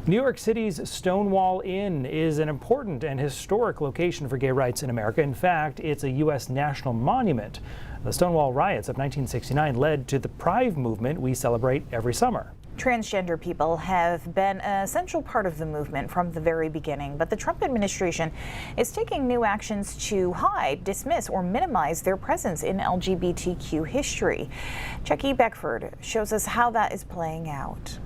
New York City's Stonewall Inn is an important and historic location for gay rights in America. In fact, it's a U.S. national monument. The Stonewall riots of 1969 led to the Pride movement we celebrate every summer. Transgender people have been an essential part of the movement from the very beginning, but the Trump administration is taking new actions to hide, dismiss, or minimize their presence in LGBTQ history. Jackie Beckford shows us how that is playing out.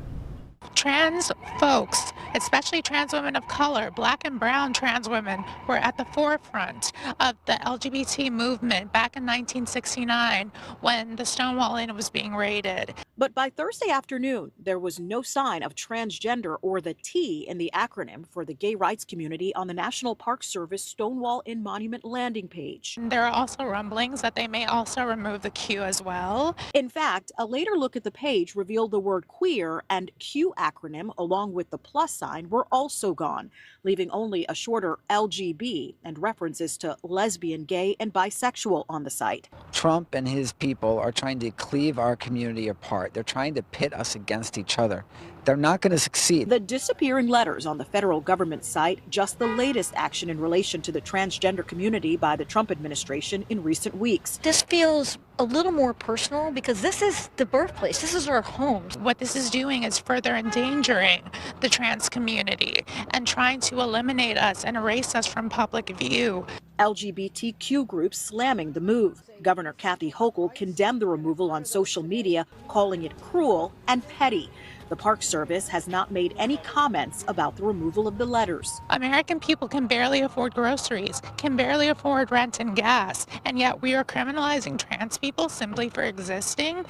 Trans folks, especially trans women of color, black and brown trans women, were at the forefront of the LGBT movement back in 1969 when the Stonewall Inn was being raided. But by Thursday afternoon, there was no sign of transgender or the T in the acronym for the gay rights community on the National Park Service Stonewall Inn Monument landing page. There are also rumblings that they may also remove the Q as well. In fact, a later look at the page revealed the word queer and Q acronym along with the plus sign were also gone, leaving only a shorter LGB and references to lesbian, gay, and bisexual on the site. Trump and his people are trying to cleave our community apart. They're trying to pit us against each other. They're not going to succeed. The disappearing letters on the federal government site, just the latest action in relation to the transgender community by the Trump administration in recent weeks. This feels a little more personal because this is the birthplace. This is our home. What this is doing is further endangering the trans community and trying to eliminate us and erase us from public view. LGBTQ groups slamming the move. Governor Kathy Hochul condemned the removal on social media, calling it cruel and petty. The Park Service has not made any comments about the removal of the letters. American people can barely afford groceries, can barely afford rent and gas, and yet we are criminalizing trans people simply for existing.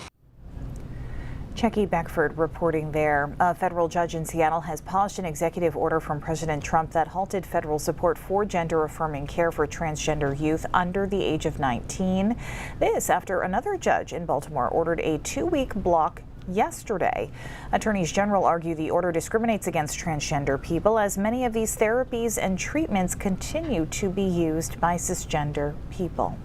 Jackie Beckford reporting there. A federal judge in Seattle has paused an executive order from President Trump that halted federal support for gender-affirming care for transgender youth under the age of 19. This after another judge in Baltimore ordered a 2-week block yesterday. Attorneys general argue the order discriminates against transgender people as many of these therapies and treatments continue to be used by cisgender people.